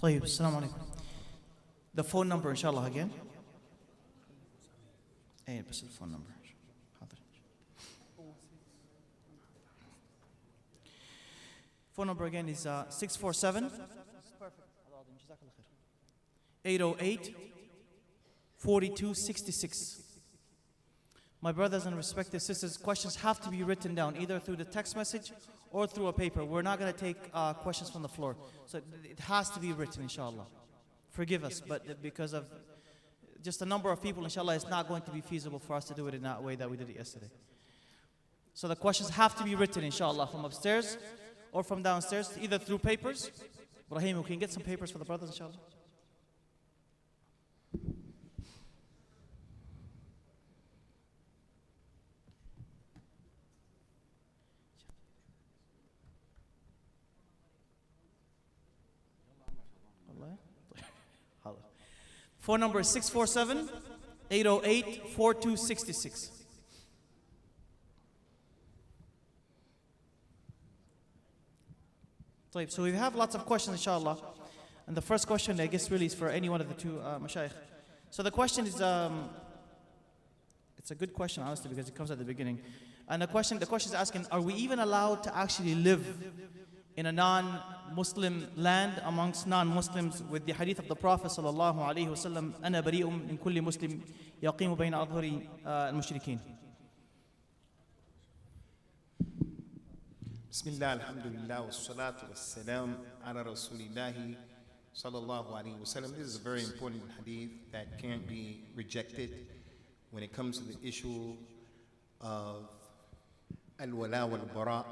طيب السلام عليكم. The phone number inshallah again. ايه بس الفون number. حاضر. Phone number again is 647 808 4266. My brothers and respected sisters, questions have to be written down either through the text message or through a paper. We're not going to take questions from the floor. So it has to be written, inshallah. Forgive us, but because of just the number of people, inshallah, it's not going to be feasible for us to do it in that way that we did it yesterday. So the questions have to be written, inshallah, from upstairs or from downstairs, either through papers. Ibrahim, we can get some papers for the brothers, inshallah. Phone number is 647 808 4266. So we have lots of questions, inshallah. And the first question, I guess, really is for any one of the two mashayikh. So the question is, it's a good question, honestly, because it comes at the beginning. And the question is asking, are we even allowed to actually live in a non-Muslim land amongst non-Muslims with the hadith of the Prophet sallallahu alaihi wasallam, أنا بريء من كل مسلم يقيم بين أظهر المشركين. بسم الله الحمد لله والصلاة والسلام على رسول الله صلى الله عليه وسلم. This is a very important hadith that can't be rejected when it comes to the issue of al-wala wal-bara,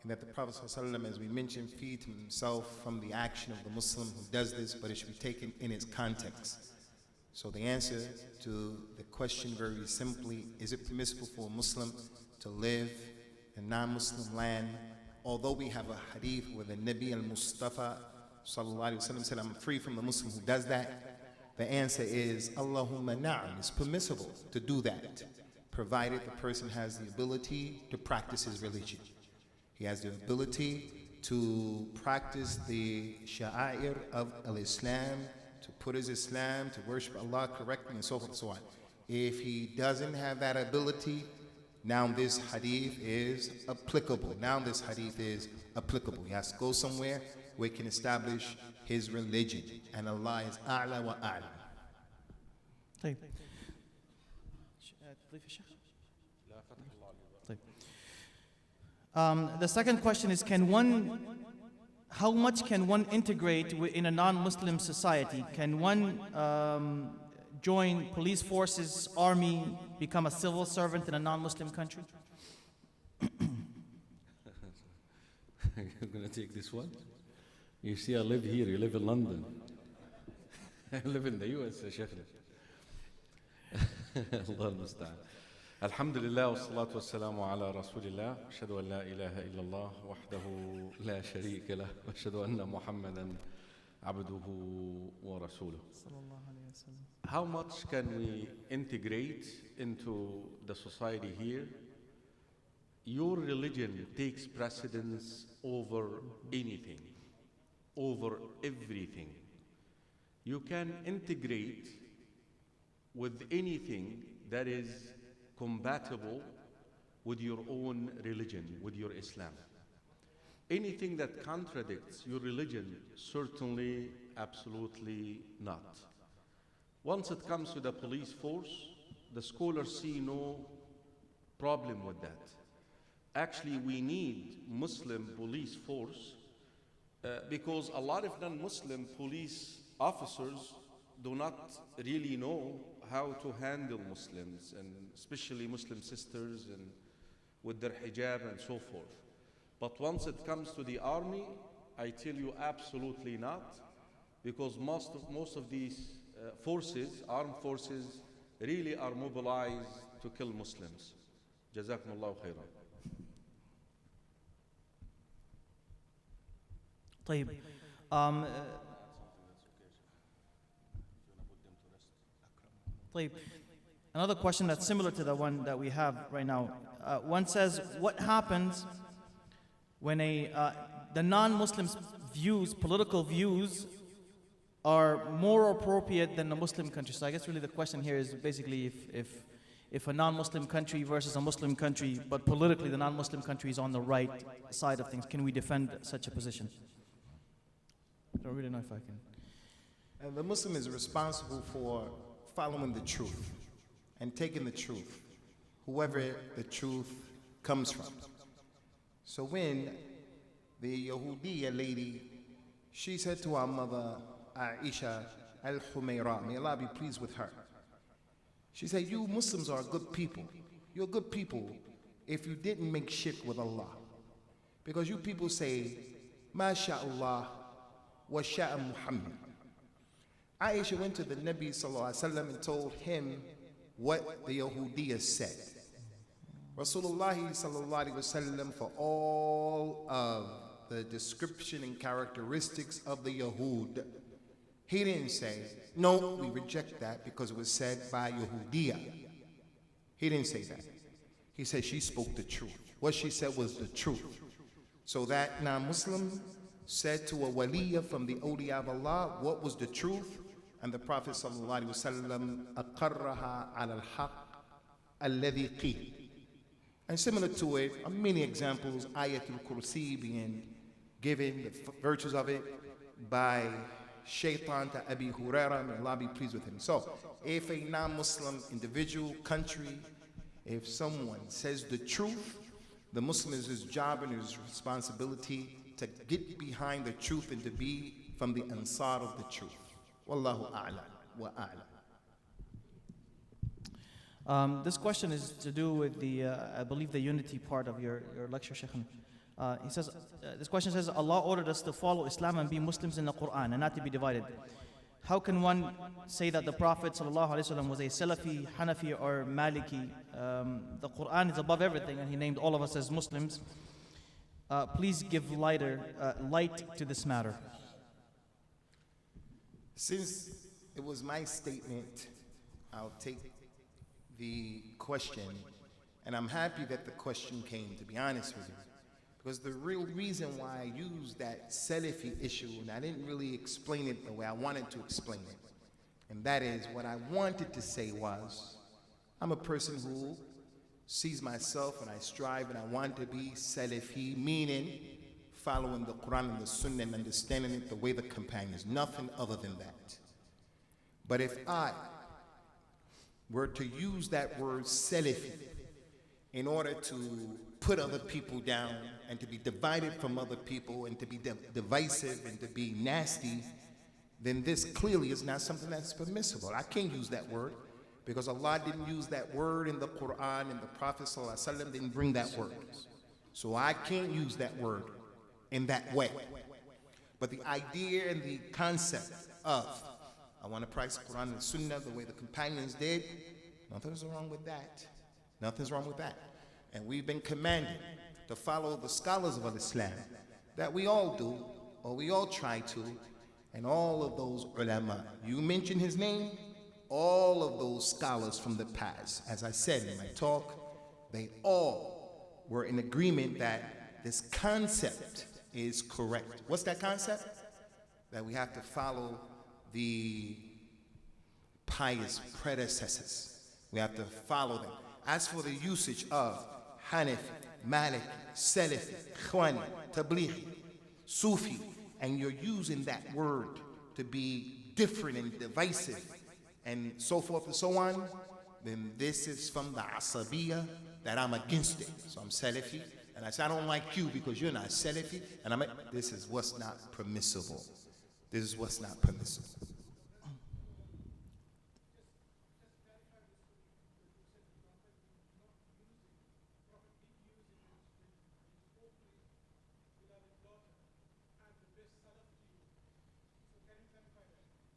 and that the Prophet ﷺ, as we mentioned, freed himself from the action of the Muslim who does this, but it should be taken in its context. So the answer to the question very simply, is it permissible for a Muslim to live in a non-Muslim land? Although we have a hadith where the Nabi al-Mustafa said, I'm free from the Muslim who does that, the answer is, Allahumma na'am, it's permissible to do that, provided the person has the ability to practice his religion. He has the ability to practice the sha'air of al-Islam, to put his Islam, to worship Allah correctly, and so forth and so on. If he doesn't have that ability, now this hadith is applicable. He has to go somewhere where he can establish his religion. And Allah is a'la wa a'la. طيب. The second question is, how much can one integrate in a non-Muslim society? Can one join police forces, army, become a civil servant in a non-Muslim country? You're going to take this one? You see, I live here, you live in London. I live in the US, Sheikh. Allah al-Musta'an. Alhamdulillah, wa salatu wa salamu ala rasulillah, ashhadu an la ilaha illallah, wahdahu la sharika lah, wa ashhadu anna Muhammadan abduhu wa rasuluh. How much can we integrate into the society here? Your religion takes precedence over anything, over everything. You can integrate with anything that is compatible with your own religion, with your Islam. Anything that contradicts your religion, certainly, absolutely not. Once it comes to the police force, the scholars see no problem with that. Actually, we need Muslim police force because a lot of non-Muslim police officers do not really know how to handle Muslims, and especially Muslim sisters and with their hijab and so forth. But once it comes to the army, I tell you absolutely not, because most of these forces, armed forces, really are mobilized to kill Muslims. Jazakumullahu khairan. طيب. طيب. Another question that's similar to the one that we have right now. One says, what happens when the non-Muslims' views, political views, are more appropriate than a Muslim country? So I guess really the question here is basically if a non-Muslim country versus a Muslim country, but politically the non-Muslim country is on the right side of things, can we defend such a position? I don't really know if I can. And the Muslim is responsible for following the truth and taking the truth, whoever the truth comes from. So when the Yahudiya lady, she said to our mother, Aisha al-Humayra, may Allah be pleased with her. She said, you Muslims are good people. You're good people if you didn't make shirk with Allah. Because you people say, Ma sha'Allah wa sha'a Muhammad. Aisha went to the Nabi sallallahu alaihi wasallam and told him what the Yahudiya said. Rasulullah sallallahu alaihi wasallam, for all of the description and characteristics of the Yahud, he didn't say, no, we reject that because it was said by Yahudiya. He didn't say that. He said she spoke the truth. What she said was the truth. So that non-Muslim said to a waliya from the awliya of Allah, what was the truth? And the Prophet sallallahu alaihi wasallam aqarraha ala al-haq alladhi qil. And similar to it are many examples, Ayatul Kursi being given, the virtues of it, by Shaitan to Abi Huraira, may Allah be pleased with him. So, if a non-Muslim individual, country, if someone says the truth, the Muslim is his job and his responsibility to get behind the truth and to be from the ansar of the truth. Wallahu a'lam wa a'lam. This question is to do with the, I believe, the unity part of your lecture, Shaykh. He says, this question says, Allah ordered us to follow Islam and be Muslims in the Quran and not to be divided. How can one say that the Prophet ﷺ was a Salafi, Hanafi, or Maliki? The Quran is above everything, and he named all of us as Muslims. Please give light to this matter. Since it was my statement, I'll take the question, and I'm happy that the question came, to be honest with you, because the real reason why I used that Salafi issue, and I didn't really explain it the way I wanted to explain it, and that is what I wanted to say was, I'm a person who sees myself and I strive and I want to be Salafi, meaning following the Quran and the Sunnah and understanding it the way the companions, nothing other than that. But if I were to use that word Salafi in order to put other people down and to be divided from other people and to be divisive and to be nasty, then this clearly is not something that's permissible. I can't use that word because Allah didn't use that word in the Quran, and the Prophet ﷺ didn't bring that word. So I can't use that word in that way. But the idea and the concept of, I want to practice Quran and Sunnah the way the companions did, nothing's wrong with that. Nothing's wrong with that. And we've been commanded to follow the scholars of Islam, that we all do, or we all try to, and all of those ulama. You mention his name, all of those scholars from the past, as I said in my talk, they all were in agreement that this concept is correct. What's that concept? That we have to follow the pious predecessors. We have to follow them. As for the usage of Hanafi, Maliki, Salafi, Khwani, Tablighi, Sufi, and you're using that word to be different and divisive and so forth and so on, then this is from the Asabiyya that I'm against it. So I'm Salafi, and I say I don't like you because you're not Salafi, and this is what's not permissible. This is what's not permissible.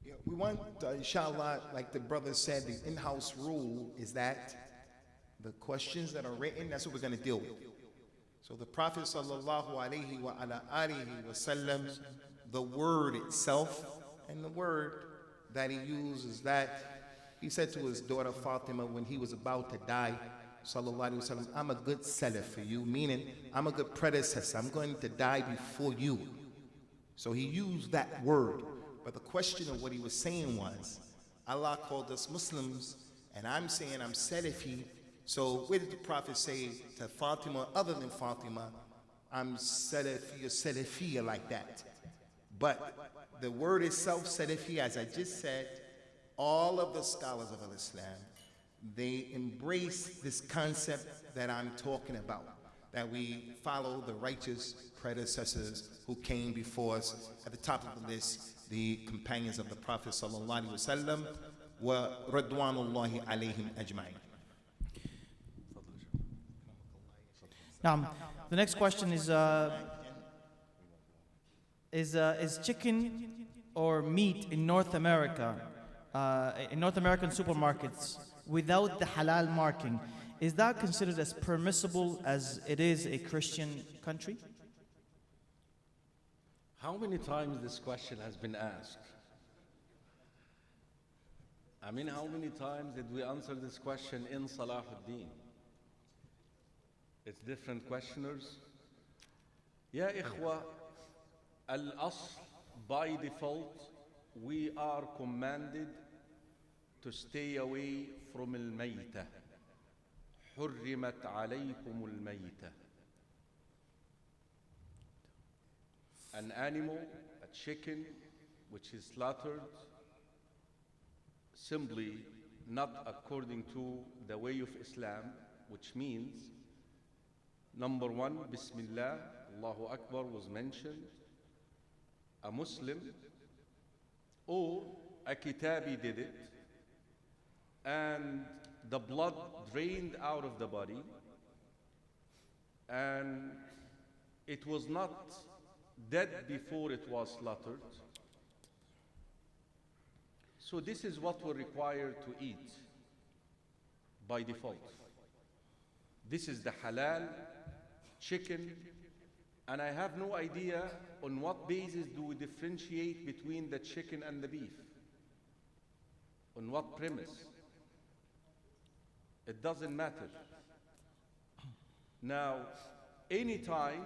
Yeah, we want, inshallah, like the brother said, the in-house rule is that the questions that are written, that's what we're going to deal with. So the Prophet sallallahu alaihi wa ala alihi wa sallam, the word itself, and the word that he uses, that he said to his daughter Fatima when he was about to die, sallallahu alaihi wasallam, I'm a good salaf for you, meaning I'm a good predecessor. I'm going to die before you. So he used that word. But the question of what he was saying was, Allah called us Muslims, and I'm saying I'm Salafi. So where did the Prophet say to Fatima, other than Fatima, I'm Salafi or Salafiyya like that? But the word itself, Salafi, as I just said, all of the scholars of Islam, they embrace this concept that I'm talking about, that we follow the righteous predecessors who came before us. At the top of the list, the companions of the Prophet sallallahu alaihi wasallam, wa radwanullahi alayhim ajma'in. Now, the next question is chicken or meat in North America, in North American supermarkets, without the halal marking, is that considered as permissible as it is a Christian country? How many times this question has been asked? I mean, how many times did we answer this question in Salah Udine? It's different questioners. Ya ikhwa, al-asl, by default, we are commanded to stay away from al-mayta. حرمت عليكم الميتة. An animal, a chicken, which is slaughtered simply not according to the way of Islam, which means, number one, Bismillah, Allahu Akbar was mentioned, a Muslim or a Kitabi did it, and the blood drained out of the body, and it was not dead before it was slaughtered. So this is what we're required to eat by default. This is the halal chicken, and I have no idea on what basis do we differentiate between the chicken and the beef. On what premise? It doesn't matter. Now, anytime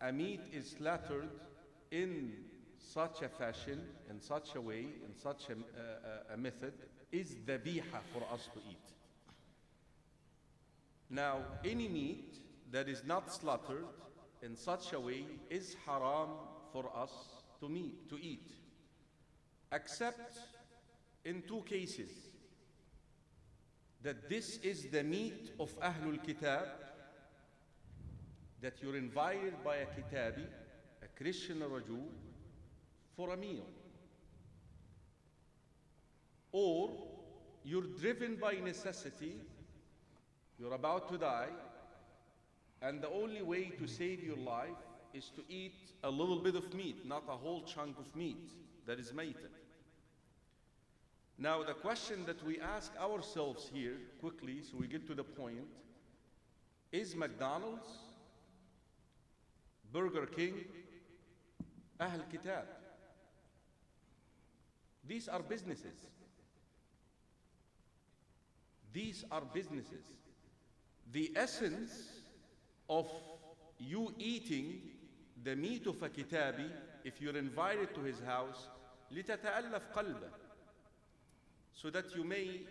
a meat is slaughtered in such a fashion, in such a way, in such a method, is dhabiha for us to eat. Now, any meat that is not slaughtered in such a way is haram for us to eat, except in two cases. That this is the meat of Ahlul Kitab, that you're invited by a Kitabi, a Christian or a Jew, for a meal. Or you're driven by necessity, you're about to die, and the only way to save your life is to eat a little bit of meat, not a whole chunk of meat that is maytah. Now, the question that we ask ourselves here, quickly, so we get to the point, is McDonald's, Burger King, Ahl Kitab? These are businesses. These are businesses. The essence of you eating the meat of a Kitabi, if you're invited to his house, لِتَتَأَلَّفْ قَلْبًا, so that you may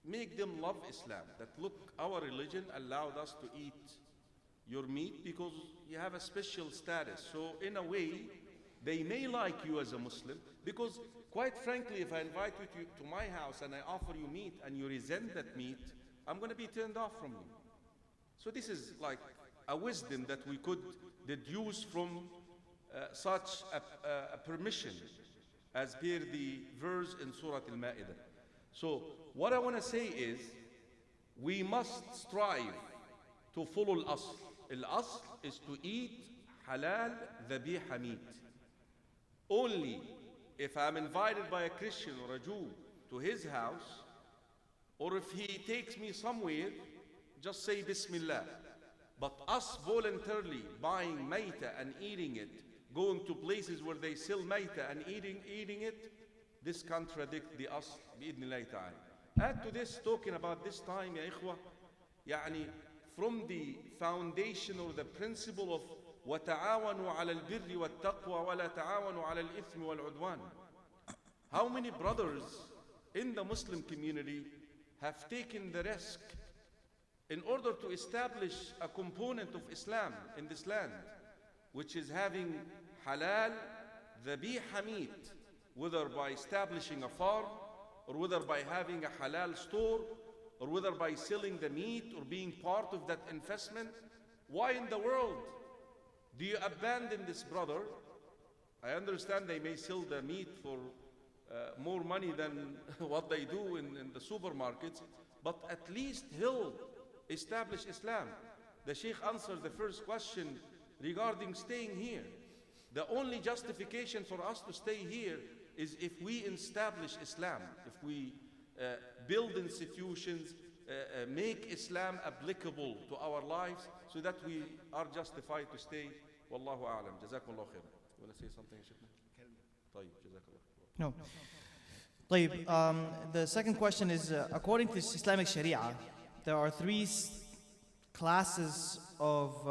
make them love Islam. That look, our religion allowed us to eat your meat because you have a special status. So in a way, they may like you as a Muslim, because quite frankly, if I invite you to my house and I offer you meat and you resent that meat, I'm going to be turned off from you. So this is like a wisdom that we could deduce from such a permission, as per the verse in Surah Al-Ma'idah. So what I want to say is, we must strive to follow al-asl. Al-asl is to eat halal dhabiha meat. Only if I'm invited by a Christian or a Jew to his house, or if he takes me somewhere, just say Bismillah. But us voluntarily buying mayta and eating it, going to places where they sell mayta and eating it, this contradicts the asl bi'idhnillahi ta'ala. Add to this, talking about this time, ya ikhwa, yani from the foundation or the principle of وتعاونوا على البر والتقوى ولا تعاونوا على الإثم والعدوان. How many brothers in the Muslim community have taken the risk in order to establish a component of Islam in this land, which is having halal dhabiha meat, whether by establishing a farm, or whether by having a halal store, or whether by selling the meat or being part of that investment? Why in the world do you abandon this brother? I understand they may sell the meat for more money than what they do in the supermarkets, but at least he'll establish Islam. The Sheikh answered the first question regarding staying here. The only justification for us to stay here is if we establish Islam, if we build institutions, make Islam applicable to our lives, so that we are justified to stay. Wallahu a'lam. Jazakum Allah khair. You want to say something, Sheikh? طيب, Jazakallah. No. طيب, the second question is, according to Islamic Sharia, there are three classes of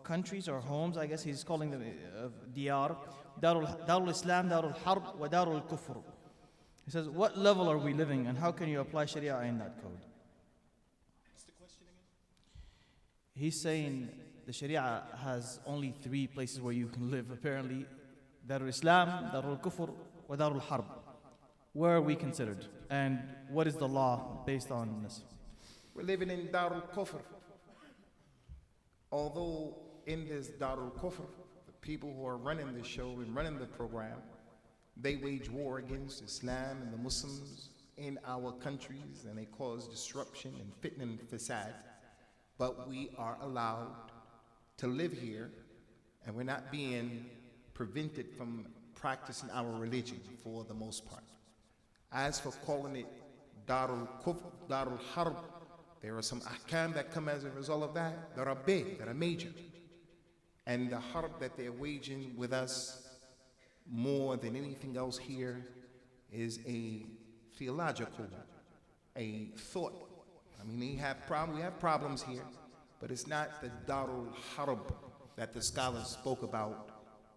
countries or homes, I guess he's calling them diyar. Darul Islam, Darul Harb, wa Darul Kufr. He says, what level are we living and how can you apply Sharia in that code? What's the question again? He's saying the Sharia has only three places where you can live, apparently. Darul Islam, Darul Kufr, wa Darul Harb. Where are we considered? And what is the law based on this? We're living in Darul Kufr. Although in this Darul Kufr, the people who are running the show and running the program, they wage war against Islam and the Muslims in our countries, and they cause disruption and fitna and fasad. But we are allowed to live here, and we're not being prevented from practicing our religion for the most part. As for calling it Darul Kufr, Darul Harb, there are some ahkam that come as a result of that are big, that are major. And the harb that they're waging with us more than anything else here is a theological, a thought. I mean, we have problems here, but it's not the Darul Harb that the scholars spoke about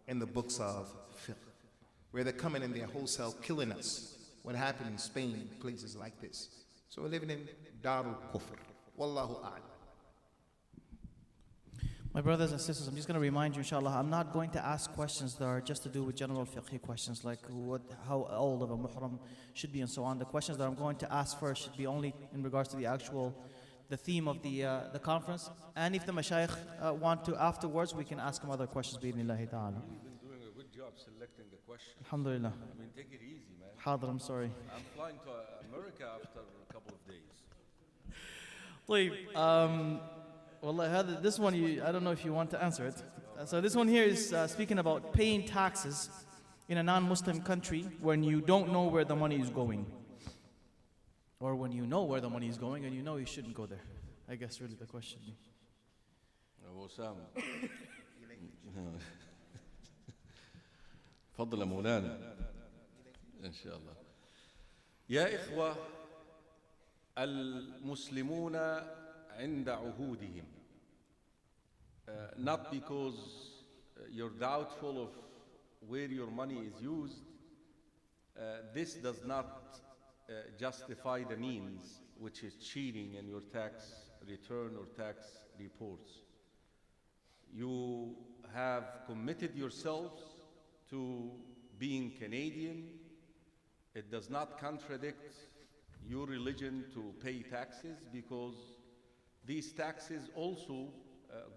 in the books of fiqh, where they're coming and they're wholesale killing us. What happened in Spain, places like this. So we're living in Darul Kufr. Wallahu a'lam. My brothers and sisters, I'm just going to remind you, inshallah, I'm not going to ask questions that are just to do with general fiqh questions, like how old of a muhram should be and so on. The questions that I'm going to ask first should be only in regards to the theme of the conference. And if the mashayikh want to afterwards, we can ask them other questions, bi'idhnillahi ta'ala. You've been doing a good job selecting the questions. Alhamdulillah. I mean, take it easy, man. Hadr, I'm sorry. I'm flying to America after a couple of days. Well, this one, I don't know if you want to answer it. So this one here is speaking about paying taxes in a non-Muslim country when you don't know where the money is going. Or when you know where the money is going and you know you shouldn't go there. I guess really the question. Usamah. تفضل يا مولانا إن شاء الله. يا إخوة المسلمون عند عهودهم. Not because you're doubtful of where your money is used, this does not justify the means, which is cheating in your tax return or tax reports. You have committed yourselves to being Canadian. It does not contradict your religion to pay taxes, because these taxes also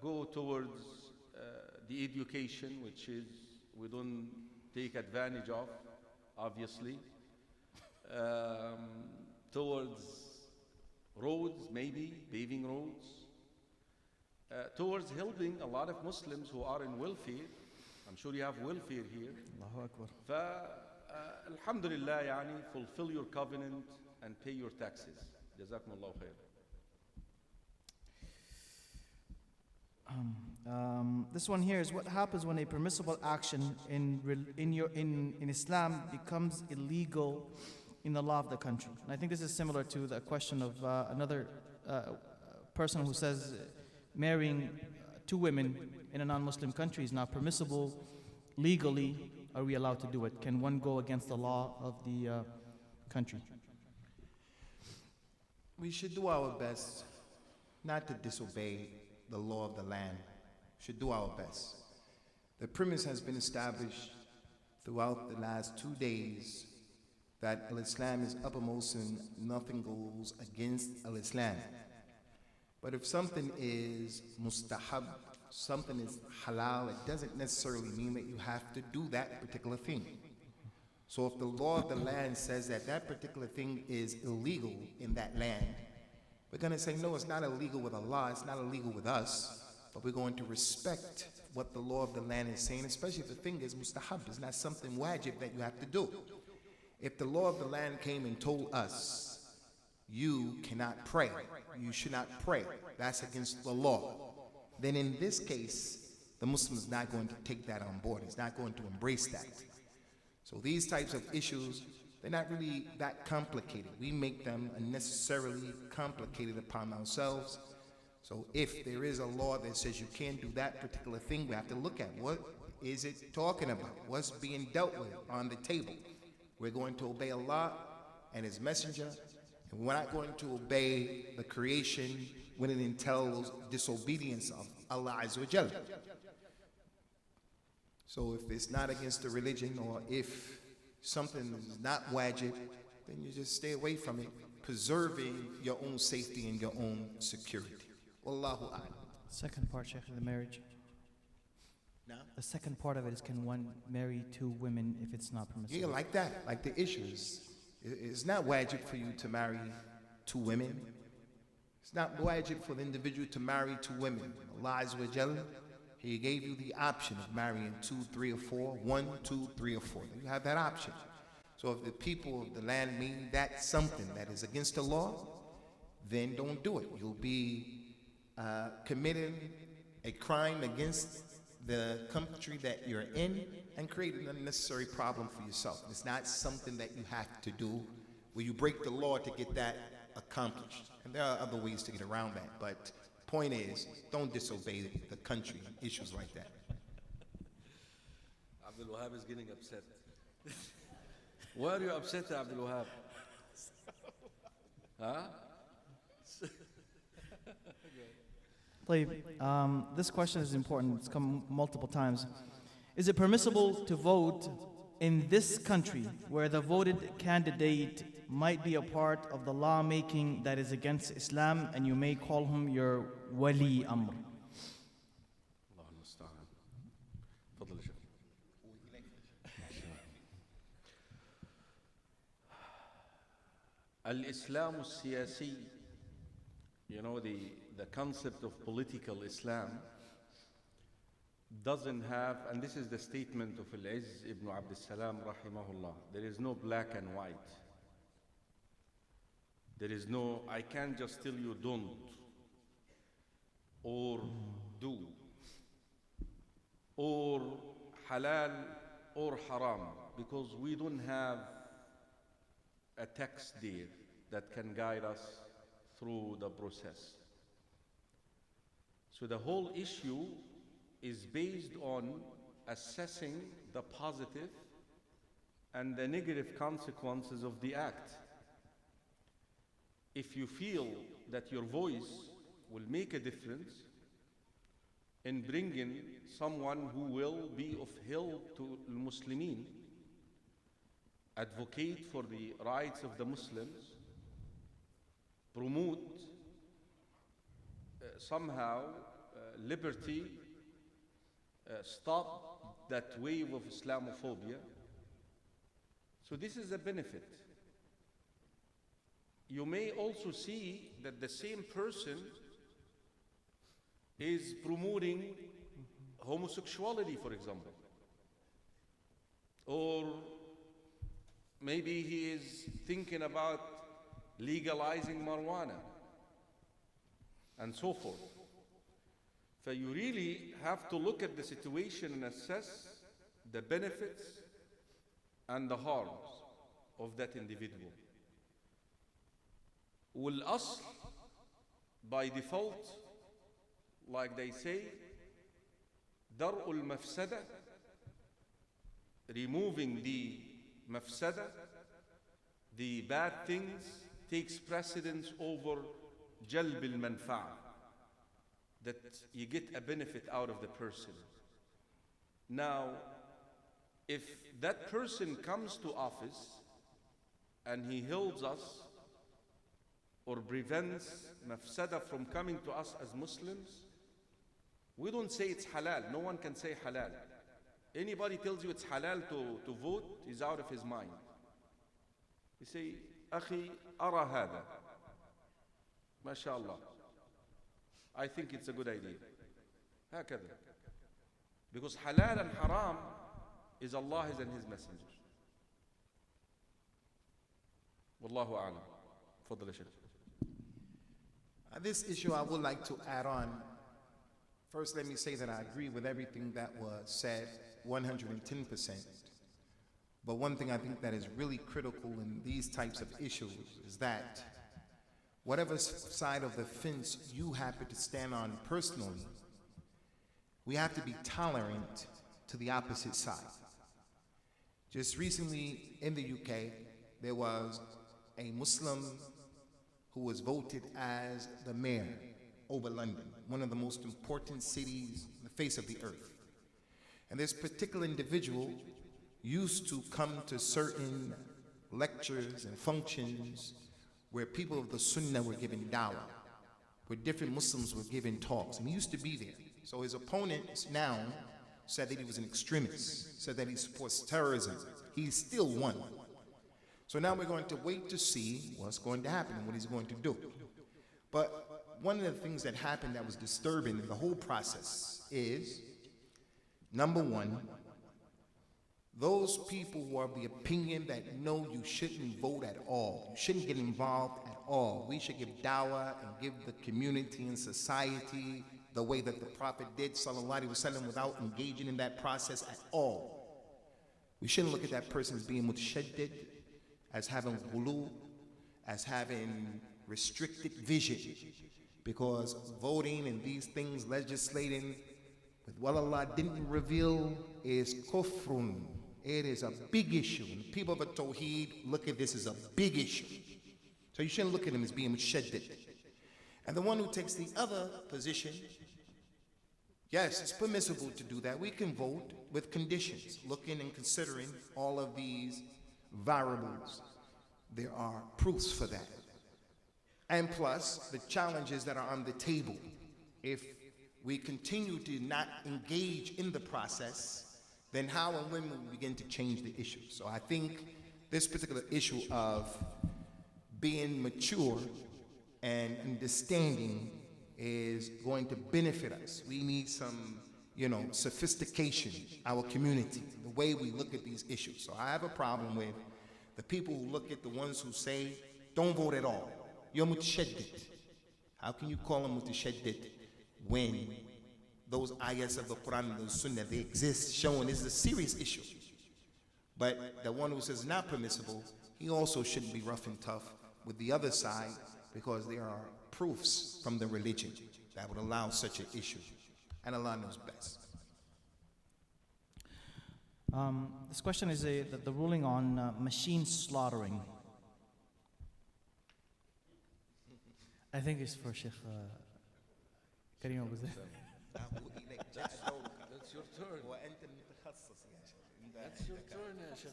go towards the education, which is we don't take advantage of, obviously, towards roads, maybe paving roads, towards helping a lot of Muslims who are in welfare. I'm sure you have welfare here. Allahu Akbar. Alhamdulillah, yani, fulfill your covenant and pay your taxes. Jazakumullahu khair. This one here is what happens when a permissible action in Islam becomes illegal in the law of the country. And I think this is similar to the question of another person who says marrying two women in a non-Muslim country is not permissible. Legally, are we allowed to do it? Can one go against the law of the country? We should do our best not to disobey the law of the land. We should do our best. The premise has been established throughout the last 2 days that Al-Islam is uppermost and nothing goes against Al-Islam. But if something is mustahab, something is halal, it doesn't necessarily mean that you have to do that particular thing. So if the law of the land says that that particular thing is illegal in that land, we're going to say, no, it's not illegal with Allah, it's not illegal with us, but we're going to respect what the law of the land is saying, especially if the thing is mustahab, it's not something wajib that you have to do. If the law of the land came and told us, you cannot pray, you should not pray, that's against the law, then in this case, the Muslim is not going to take that on board, he's not going to embrace that. So these types of issues, they're not really that complicated. We make them unnecessarily complicated upon ourselves. So if there is a law that says you can't do that particular thing, we have to look at what is it talking about? What's being dealt with on the table? We're going to obey Allah and His Messenger, and we're not going to obey the creation when it entails disobedience of Allah Azza wa Jal. So if it's not against the religion, or if something is not wajib, then you just stay away from it, preserving your own safety and your own security. Wallahu a'lam. Second part, Sheikh, of the marriage. Now, The second part of it is, can one marry two women if it's not permissible? yeah, like that, like the issues. It's not wajib for you to marry two women. It's not wajib for the individual to marry two women. Allah Azza wa Jalla, He gave you the option of marrying 2, 3, or 4, 1, 2, 3, or 4. You have that option. So if the people of the land mean that's something that is against the law, then don't do it. You'll be committing a crime against the country that you're in and create an unnecessary problem for yourself. It's not something that you have to do where you break the law to get that accomplished. And there are other ways to get around that, but point is, don't disobey the country on issues like that. Abdul Wahab is getting upset. Why are you upset, Abdul Wahab? Huh? This question is important. It's come multiple times. Is it permissible to vote in this country where the voted candidate might be a part of the lawmaking that is against Islam, and you may call him your wali amr? الله المستعان. تفضل يا شيخ. الإسلام السياسي, you know, the concept of political Islam doesn't have, and this is the statement of Al-Izz ibn Abd al-Salam rahimahullah, there is no black and white. There is no, I can't just tell you don't or do or halal or haram, because we don't have a text there that can guide us through the process. So the whole issue is based on assessing the positive and the negative consequences of the act. If you feel that your voice will make a difference in bringing someone who will be of help to the Muslimin, advocate for the rights of the Muslims, promote somehow liberty, stop that wave of Islamophobia. So this is a benefit. You may also see that the same person is promoting homosexuality, for example. Or maybe he is thinking about legalizing marijuana and so forth. So you really have to look at the situation and assess the benefits and the harms of that individual. Will us, by default, like they say, درء المفسدة, removing the mafsada, the bad things, takes precedence over jalb al-manfa'a, that you get a benefit out of the person. Now, if that person comes to office and he helps us or prevents mafsada from coming to us as Muslims, we don't say it's halal. No one can say halal. Anybody tells you it's halal to vote, he's out of his mind. You say, أخي أرى هذا, ما شاء الله, I think it's a good idea. هكذا. Because halal and haram is Allah and His Messenger. Wallahu a'lam. Fadl Shaykh. This issue I would like to add on. First, let me say that I agree with everything that was said 110%. But one thing I think that is really critical in these types of issues is that whatever side of the fence you happen to stand on personally, we have to be tolerant to the opposite side. Just recently in the UK, there was a Muslim who was voted as the mayor over London, one of the most important cities on the face of the earth. And this particular individual used to come to certain lectures and functions where people of the Sunnah were given dawah, where different Muslims were given talks, and he used to be there. So his opponents now said that he was an extremist, said that he supports terrorism. He still won. So now we're going to wait to see what's going to happen and what he's going to do. But one of the things that happened that was disturbing in the whole process is, number one, those people who are of the opinion that no, you shouldn't vote at all, you shouldn't get involved at all, we should give dawah and give the community and society the way that the Prophet did, sallallahu alaihi wasallam, without engaging in that process at all. We shouldn't look at that person as being mutashaddid, as having ghulu, as having restricted vision, because voting and these things, legislating with what Allah didn't reveal, is kufrun. It is a big issue. And people of the Tawheed look at this as a big issue. So you shouldn't look at him as being mushaddid. And the one who takes the other position, yes, it's permissible to do that. We can vote with conditions, looking and considering all of these variables. There are proofs for that. And plus, the challenges that are on the table. If we continue to not engage in the process, then how and when will we begin to change the issue? So I think this particular issue of being mature and understanding is going to benefit us. We need some, sophistication, our community, the way we look at these issues. So I have a problem with the people who look at the ones who say, don't vote at all. You're mutashaddid. How can you call them mutashaddid when those ayahs of the Quran and the Sunnah, they exist, showing this is a serious issue? But the one who says not permissible, he also shouldn't be rough and tough with the other side, because there are proofs from the religion that would allow such an issue. And Allah knows best. This question is the ruling on machine slaughtering. I think it's for Sheikh Karim AbuZaid. That's your turn. That's your turn, ya Sheikh.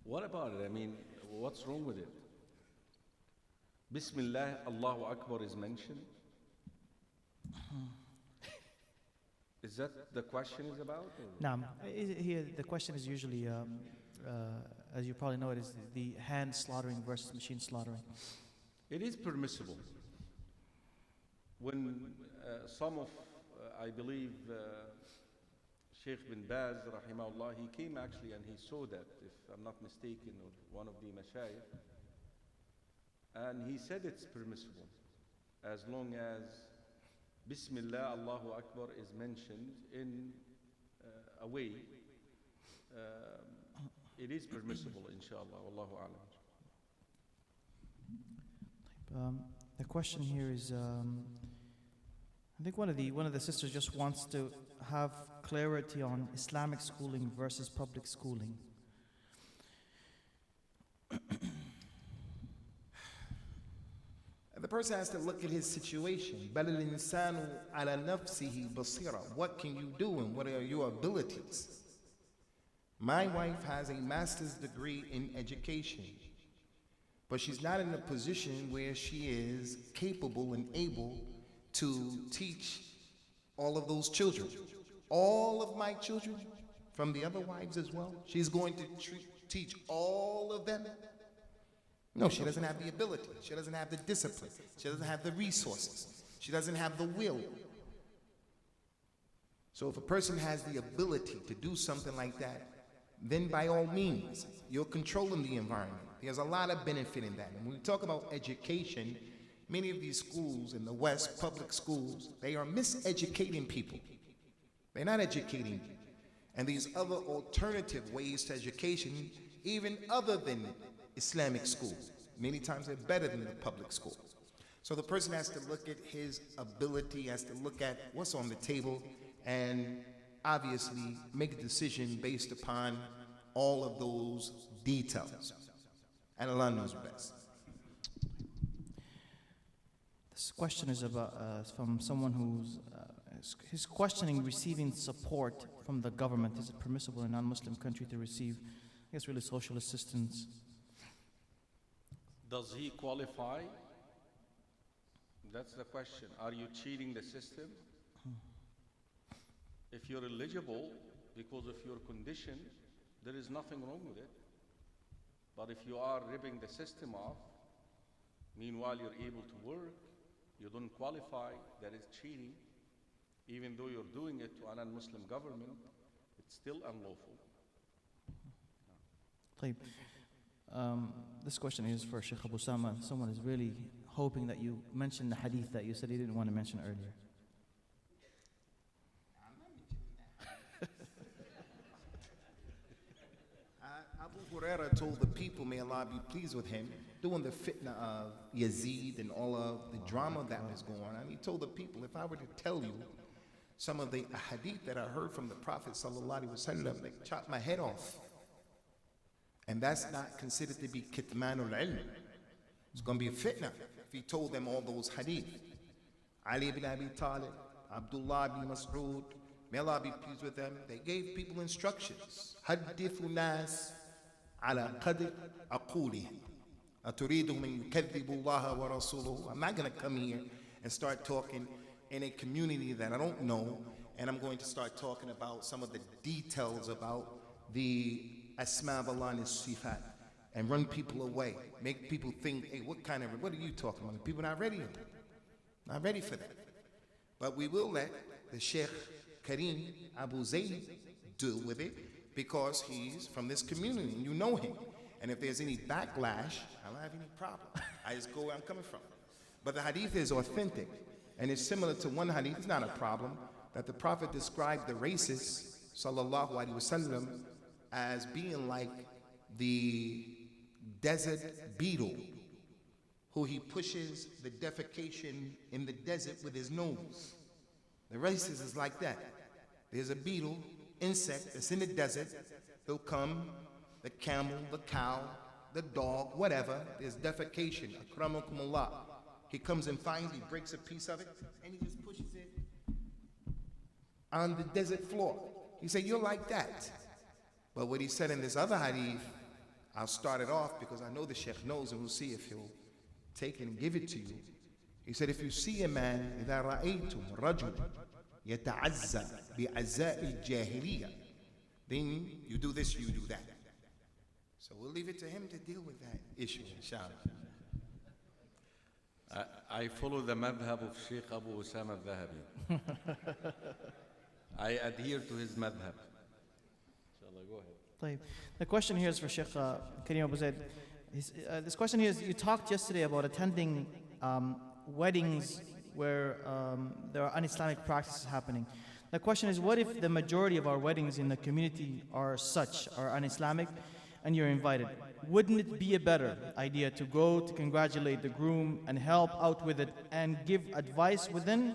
What about it? I mean, what's wrong with it? Bismillah, Allahu Akbar is mentioned. Is that the question is about? Naam. Here the question is usually, as you probably know, it is the hand slaughtering versus machine slaughtering. It is permissible. When some of, I believe, Sheikh bin Baz, rahimahullah, he came actually and he saw that, if I'm not mistaken, or one of the mashayikh, and he said it's permissible as long as Bismillah, Allahu Akbar is mentioned in a way. It is permissible, inshallah. Wallahu a'lam. The question here is, I think one of the sisters just wants to have clarity on Islamic schooling versus public schooling. The person has to look at his situation. بَلِ الْإِنسَانُ عَلَى نَفْسِهِ بَصِيرًا. What can you do and what are your abilities? My wife has a master's degree in education, but she's not in a position where she is capable and able to teach all of those children. All of my children from the other wives as well. She's going to teach all of them. No, she doesn't have the ability. She doesn't have the discipline. She doesn't have the resources. She doesn't have the will. So if a person has the ability to do something like that, then by all means, you're controlling the environment. There's a lot of benefit in that. And when we talk about education, many of these schools in the West, public schools, they are miseducating people. They're not educating you. And these other alternative ways to education, even other than Islamic schools, many times they're better than the public school. So the person has to look at his ability, has to look at what's on the table, and obviously make a decision based upon all of those details. And Allah knows best. This question is about from someone who's he's questioning receiving support from the government. Is it permissible in a non-Muslim country to receive, I guess, really social assistance? Does he qualify? That's the question. Are you cheating the system? If you're eligible because of your condition, there is nothing wrong with it. But if you are ripping the system off, meanwhile you're able to work, you don't qualify, that is cheating. Even though you're doing it to a non-Muslim government, it's still unlawful. طيب. This question is for Sheikh Usamah. Someone is really hoping that you mention the hadith that you said you didn't want to mention earlier. Abu Huraira told the people, may Allah be pleased with him, doing the fitna of Yazid and all of the drama that was going on. He told the people, if I were to tell you some of the hadith that I heard from the Prophet sallallahu alaihi wasallam, they chop my head off. And that's not considered to be kitmanul ilm. It's going to be a fitna if he told them all those hadith. Ali ibn Abi Talib, Abdullah ibn Mas'ud, may Allah be pleased with them, they gave people instructions. Hadithu nas ala qadr aqulihim. Aturidu man yukadhibu Allah wa rasuluhu. I'm not going to come here and start talking in a community that I don't know, and I'm going to start talking about some of the details about the Asma of Allah and His Sifat, and run people away, make people think, hey, what are you talking about? People not ready for that. But we will let the Sheikh Karim AbuZaid deal with it, because he's from this community and you know him. And if there's any backlash, I don't have any problem. I just go where I'm coming from. But the hadith is authentic, and it's similar to one hadith, it's not a problem, that the Prophet described the racists, sallallahu alaihi wasallam, as being like the desert beetle, who he pushes the defecation in the desert with his nose. The racist is like that. There's a beetle, insect that's in the desert. He'll come, the camel, the cow, the dog, whatever. There's defecation. Akramakumullah. He comes and finds, he breaks a piece of it, and he just pushes it on the desert floor. He said, you're like that. But what he said in this other hadith, I'll start it off because I know the Sheikh knows, and we'll see if he'll take it and give it to you. He said, if you see a man, إِذَا رَأَيْتُمْ رَجُلًا يَتَعَزَّى بِعَزَّاءِ الْجَاهِلِيَّةِ, then you do this, you do that. So we'll leave it to him to deal with that issue, inshallah. I follow the madhab of Sheikh Abu Usamah Al-Thahabi. I adhere to his madhab. Inshallah, go ahead. طيب. The question here is for Sheikh Karim AbuZaid. This question here is, you talked yesterday about attending weddings where there are un-Islamic practices happening. The question is, what if the majority of our weddings in the community are un-Islamic, and you're invited? wouldn't it be a better idea to go to congratulate the groom and help out with it and give advice within,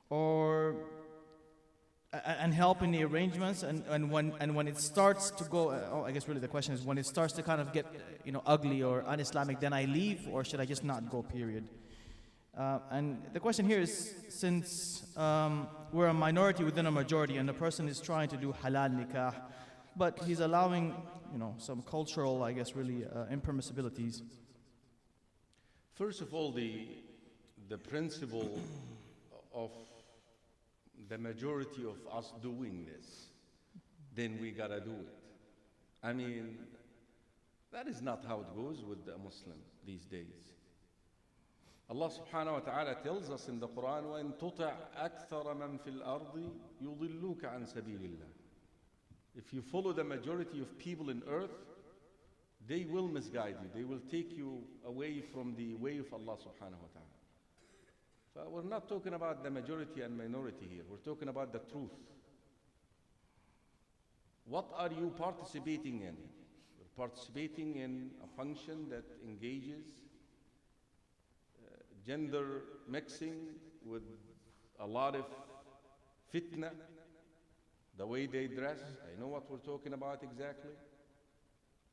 or and help in the arrangements, and when it starts to go, I guess really the question is, when it starts to kind of get ugly or un-Islamic, then I leave, or should I just not go, period? And the question here is, since we're a minority within a majority and the person is trying to do halal nikah, but he's allowing some cultural, I guess really impermissibilities. First of all, the principle of the majority of us doing this, then we gotta do it. I mean, that is not how it goes with the Muslim these days. Allah subhanahu wa ta'ala tells us in the Quran, وَإِن تُطِعْ أَكْثَرَ مَنْ فِي الْأَرْضِ يُضِلُّوكَ عَنْ سَبِيلِ اللَّهِ. If you follow the majority of people in earth, they will misguide you. They will take you away from the way of Allah subhanahu wa ta'ala. So we're not talking about the majority and minority here. We're talking about the truth. What are you participating in? You're participating in a function that engages gender mixing with a lot of fitna, the way they dress. I know what we're talking about exactly.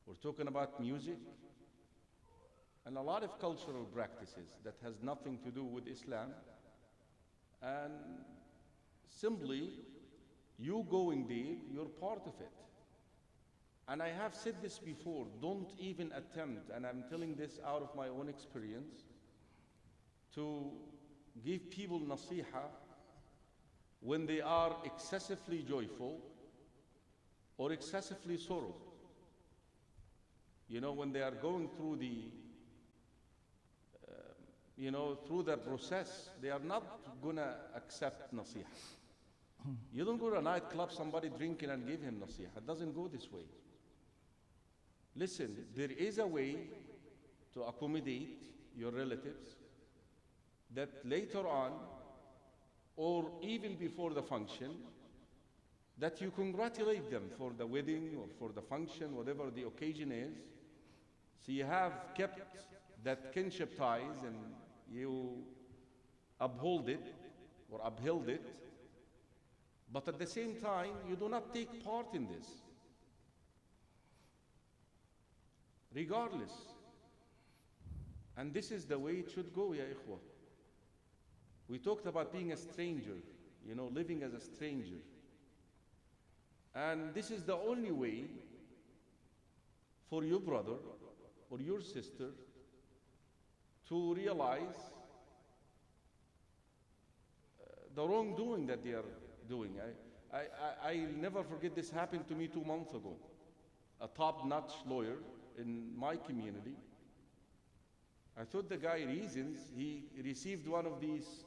We're talking about music and a lot of cultural practices that has nothing to do with Islam. And simply, you going there, you're part of it. And I have said this before, don't even attempt, and I'm telling this out of my own experience, to give people nasiha when they are excessively joyful or excessively sorrowful. When they are going through through the process, they are not gonna accept nasiha. You don't go to a nightclub, somebody drinking and give him nasiha. It doesn't go this way. Listen, there is a way to accommodate your relatives that later on, or even before the function, that you congratulate them for the wedding or for the function, whatever the occasion is. So you have kept that kinship ties and you upheld it, but at the same time, you do not take part in this. Regardless. And this is the way it should go, ya ikhwah. We talked about being a stranger, living as a stranger. And this is the only way for your brother or your sister to realize the wrongdoing that they are doing. I'll never forget, this happened to me 2 months ago. A top-notch lawyer in my community. I thought the guy reasons, he received one of these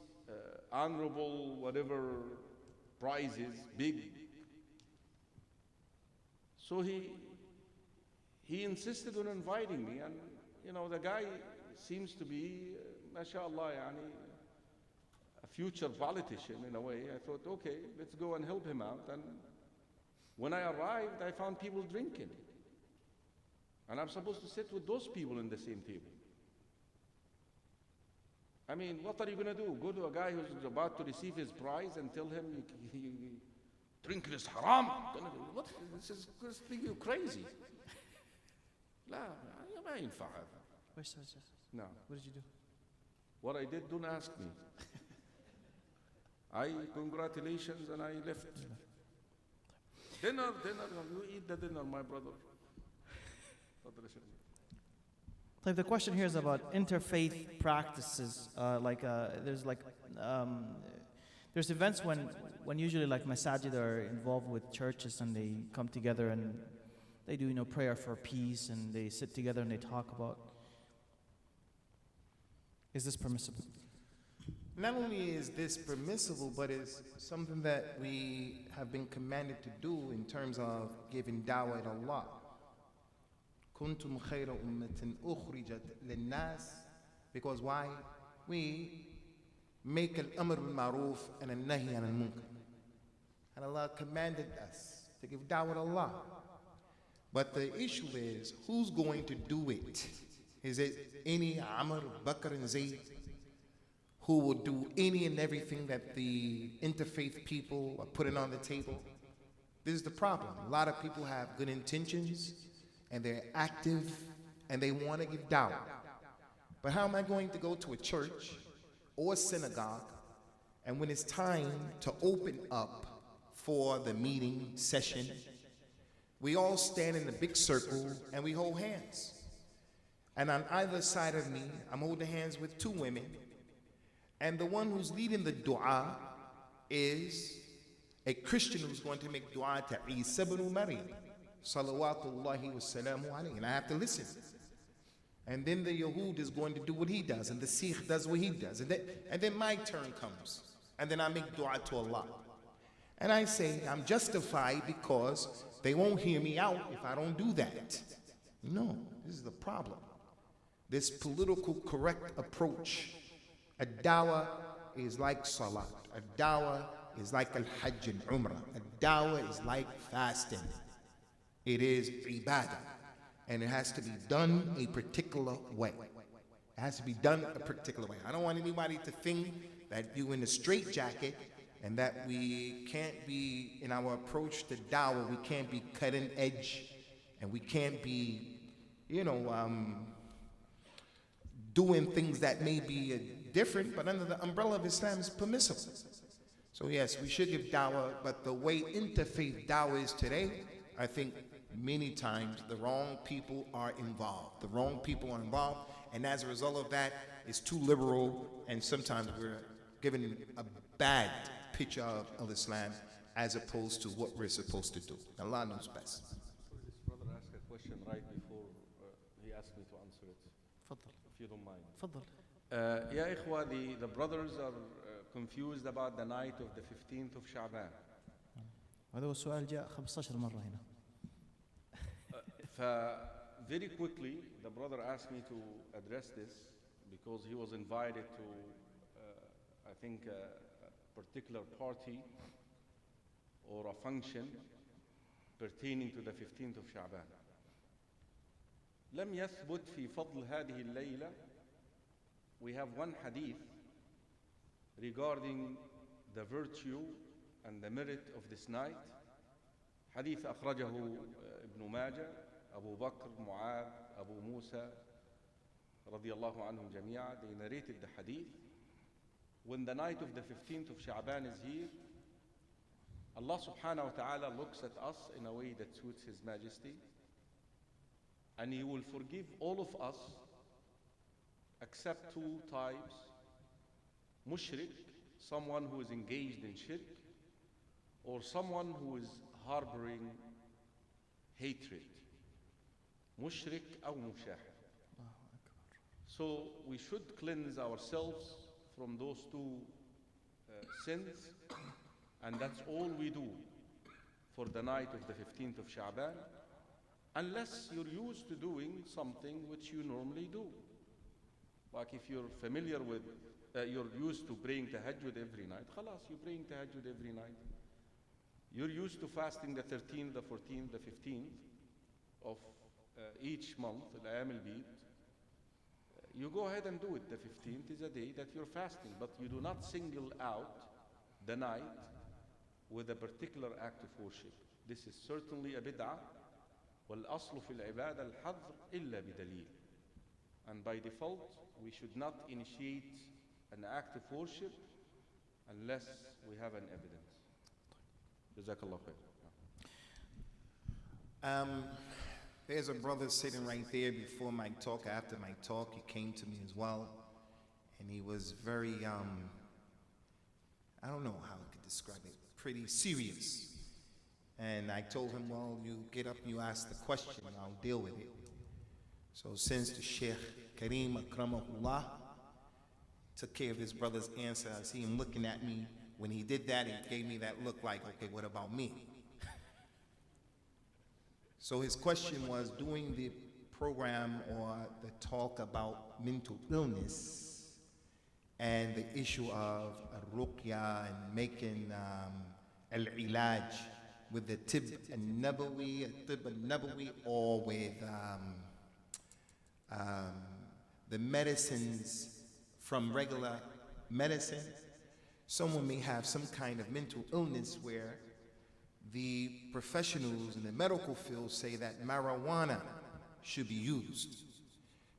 honorable whatever prizes, big. So he insisted on inviting me, and the guy seems to be, mashallah, a future politician in a way. I thought, okay, let's go and help him out. And when I arrived, I found people drinking. And I'm supposed to sit with those people in the same table. I mean, what are you going to do? Go to a guy who's about to receive his prize and tell him drinking is haram? What? This is making you crazy. لا ما ينفع هذا. No. What did you do? What I did, don't ask me. Congratulations, and I left. Dinner, you eat the dinner, my brother. The question here is about interfaith practices. There's events when usually masajid are involved with churches, and they come together and they do prayer for peace, and they sit together and they talk about. Is this permissible? Not only is this permissible, but it's something that we have been commanded to do in terms of giving da'wah to Allah. كنتم خير أمة أخرجت للناس. Because why? We make al-amr bil-ma'roof and al-nahy an-al-munkar. And Allah commanded us to give da'wah to Allah. But the issue is, who's going to do it? Is it any Amr, Bakr, and Zayd who will do any and everything that the interfaith people are putting on the table? This is the problem. A lot of people have good intentions and they're active and they want to give dawah. But how am I going to go to a church or a synagogue and when it's time to open up for the meeting session, we all stand in a big circle and we hold hands. And on either side of me, I'm holding hands with two women. And the one who's leading the dua is a Christian who's going to make dua to Isa ibn Maryam, salawatullahi wa salamu alayhi. And I have to listen. And then the Yahud is going to do what he does, and the Sikh does what he does. And then my turn comes. And then I make dua to Allah. And I say, I'm justified because they won't hear me out if I don't do that. No, this is the problem. This political correct approach. A dawah is like salah. A dawah is like al-hajj and umrah. A dawah is like fasting. It is ibadah. And it has to be done a particular way. It has to be done a particular way. I don't want anybody to think that you in a straitjacket and that we can't be, in our approach to dawah, we can't be cutting edge and we can't be, doing things that may be different, but under the umbrella of Islam is permissible. So yes, we should give dawah, but the way interfaith dawah is today, I think many times the wrong people are involved. The wrong people are involved, and as a result of that, it's too liberal, and sometimes we're given a bad picture of Islam as opposed to what we're supposed to do. Allah knows best. This brother asked a question right before he asked me to answer it. If you don't mind. Ya ikhwa, the brothers are confused about the night of the 15th of Sha'ban. هذا هو السؤال جاء 15 مرة هنا. Very quickly, the brother asked me to address this because he was invited to, I think, a particular party or a function pertaining to the 15th of Sha'ban. لم يثبت في فضل هذه الليلة. We have one hadith regarding the virtue and the merit of this night. حديث أخرجه ابن ماجه أبو بكر معاذ أبو موسى رضي الله عنهم جميعا. They narrated the hadith. When the night of the 15th of Sha'ban is here, Allah subhanahu wa ta'ala looks at us in a way that suits His Majesty, and He will forgive all of us except two types: mushrik, someone who is engaged in shirk, or someone who is harboring hatred. Mushrik or mushahid. So we should cleanse ourselves from those two sins, and that's all we do for the night of the 15th of Sha'ban, unless you're used to doing something which you normally do. Like if you're familiar with, you're used to praying tahajjud every night, khalas, you're praying tahajjud every night. You're used to fasting the 13th, the 14th, the 15th of each month, al-Ayam al-Bid. You go ahead and do it. The 15th is a day that you're fasting, but you do not single out the night with a particular act of worship. This is certainly a bid'ah. وَالْأَصْلُ فِي الْعِبَادَةِ الْحَظْرِ إِلَّا بِدَلِيلٍ. And by default, we should not initiate an act of worship unless we have an evidence. Jazakallah khair. There's a brother sitting right there before my talk. After my talk, he came to me as well, and he was very, I don't know how I could describe it, pretty serious. And I told him, well, you get up and you ask the question, and I'll deal with it. So since the Sheikh Karim Akramahullah took care of his brother's answer, I see him looking at me. When he did that, he gave me that look like, okay, what about me? So his question was, doing the program or the talk about mental illness and the issue of ruqya and making al-ilaj with the tib al-nabawi, or with the medicines from regular medicine. Someone may have some kind of mental illness where the professionals in the medical field say that marijuana should be used.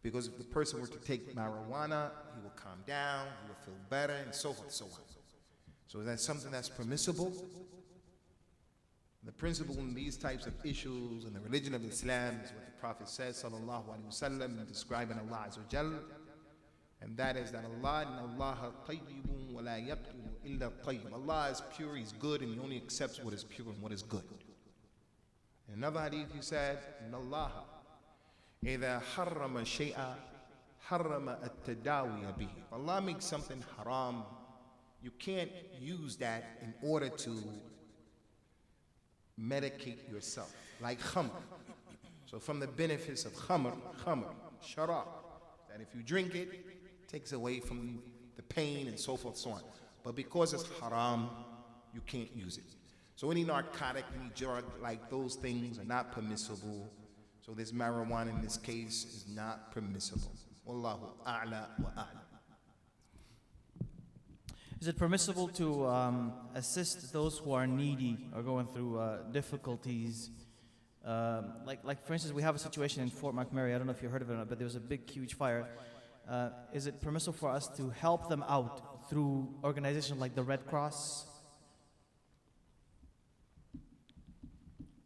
Because if the person were to take marijuana, he will calm down, he will feel better, and so forth, so on. So is that something that's permissible? The principle in these types of issues in the religion of Islam is what the Prophet says, sallallahu alaihi wasallam, in describing Allah Azza wa Jal, and that is that Allah tayyibun wa la yaqbalu illa tayyib. Allah is pure, He's good, and He only accepts what is pure and what is good. In another hadith He said, Inna Allah إذا حرم شيئا حرم التداوي به. If Allah makes something haram, you can't use that in order to medicate yourself, like khamr. So from the benefits of khamr, sharab, that if you drink it, it takes away from the pain and so forth, so on. But because it's haram, you can't use it. So any narcotic, any drug, like those things are not permissible. So this marijuana in this case is not permissible. Wallahu a'la wa a'la. Is it permissible to assist those who are needy or going through difficulties? Like for instance, we have a situation in Fort McMurray. I don't know if you heard of it or not, but there was a big, huge fire. Is it permissible for us to help them out through organizations like the Red Cross?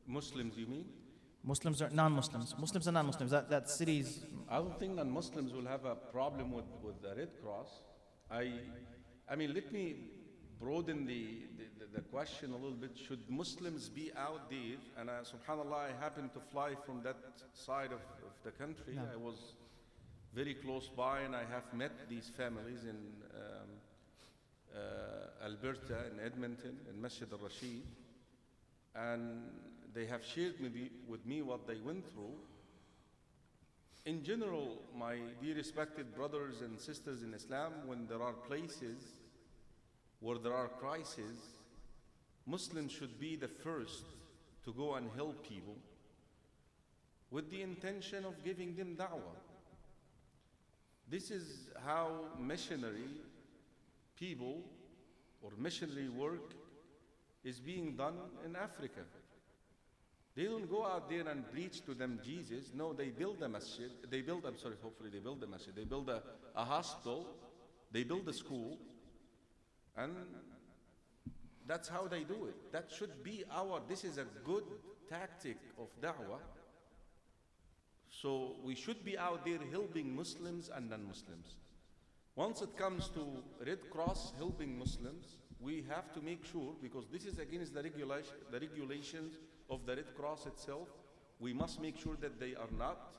Muslims, you mean? Muslims or non-Muslims? Muslims and non-Muslims. That cities. I don't think that Muslims will have a problem with the Red Cross. I mean, let me broaden the question a little bit. Should Muslims be out there? And subhanAllah, I happened to fly from that side of the country. No. I was very close by, and I have met these families in Alberta, in Edmonton, in Masjid al-Rashid. And they have shared with me what they went through. In general, my dear respected brothers and sisters in Islam, when there are places where there are crises, Muslims should be the first to go and help people with the intention of giving them da'wah. This is how missionary people or missionary work is being done in Africa. They don't go out there and preach to them Jesus. No, they build a masjid. Hopefully they build a masjid. They build a hospital. They build a school. And that's how they do it. That should be this is a good tactic of da'wah. So we should be out there helping Muslims and non-Muslims. Once it comes to Red Cross helping Muslims, we have to make sure, because this is against the regulations of the Red Cross itself, we must make sure that they are not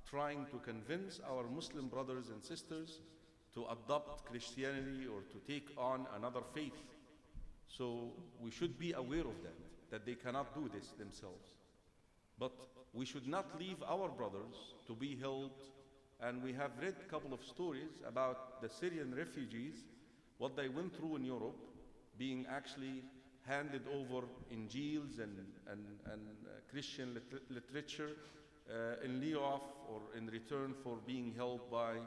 trying to convince our Muslim brothers and sisters to adopt Christianity or to take on another faith. So we should be aware of that they cannot do this themselves. But we should not leave our brothers to be held. And we have read a couple of stories about the Syrian refugees, what they went through in Europe, being actually handed over Injils and Christian literature in lieu of or in return for being held by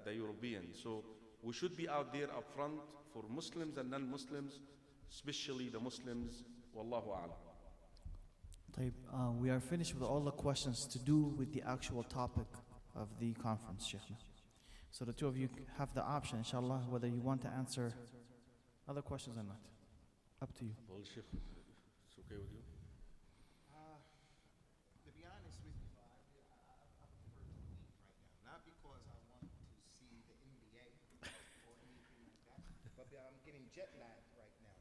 the Europeans. So we should be out there up front for Muslims and non-Muslims, especially the Muslims. Wallahu a'lam. We are finished with all the questions to do with the actual topic of the conference, Sheikhna. So the two of you have the option, inshallah, whether you want to answer other questions or not. Up to you. Well, Sheikh, it's okay with you? To be honest with you, I prefer to leave right now. Not because I want to see the NBA or anything like that, but I'm getting jet lagged right now.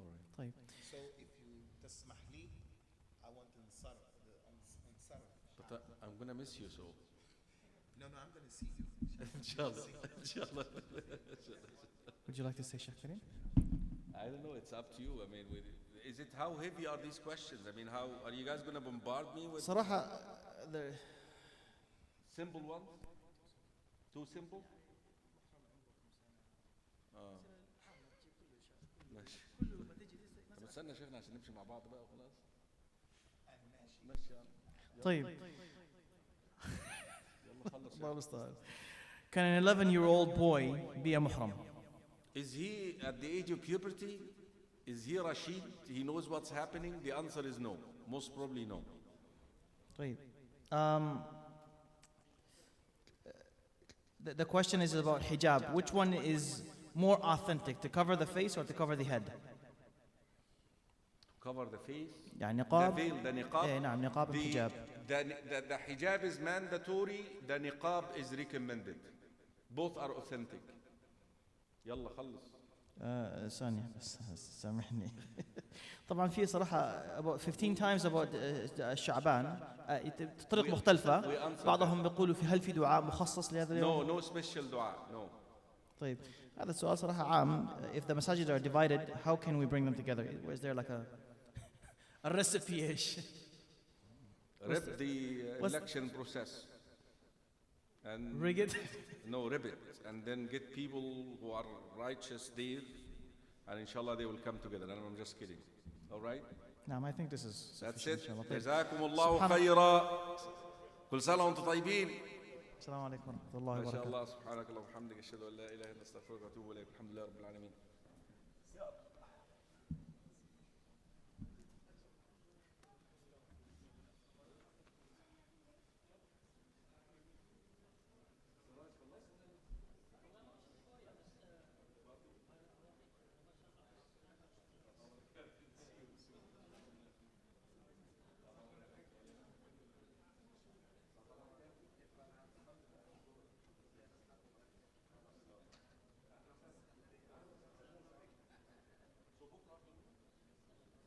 All right. طيب. So if you تسمح لي, I want to انصرف. But I'm going to miss you, so. No, I'm going to see you. Inshallah. Would you like to say, Sheikh Karim? I don't know, it's up to you. I mean, is it, how heavy are these questions? I mean, how are you guys going to bombard me with صراحة, simple ones? Too simple? استنى يا شيخنا عشان نمشي مع بعض بقى وخلاص. ماشي يعني. طيب. يلا خلص. الله المستعان. Can an 11-year-old boy be a muhram? Is he at the age of puberty? Is he Rashid? He knows what's happening? The answer is no. Most probably no. طيب. The question is about hijab. Which one is more authentic, to cover the face or to cover the head? Cover the face. يعني The نقاب. veil, the niqab. إيه نعم نقاب الحجاب. The hijab is mandatory, the niqab is recommended. Both are authentic. يلا خلص. ثانية بس سامحني. طبعا في صراحة about 15 times about الشعبان طرق مختلفة. بعضهم بيقولوا هل في دعاء مخصص لهذا اليوم؟ No special دعاء. No. طيب هذا السؤال صراحة عام. If the masajid are divided, how can we bring them together? Is there like a recipe ish? Rip the election process. And Rig it? No, rip it. And then get people who are righteous there. And inshallah they will come together. And I'm just kidding. All right? نعم I think this is That's sufficient, it. inshallah. طيب. جزاكم الله خيرا. كل سنة وانتم طيبين. السلام عليكم ورحمة الله ما شاء وبركاته. الله سبحانك اللهم وبحمدك أشهد أن لا إله إلا أنت أستغفرك وأتوب إليك. الحمد لله رب العالمين.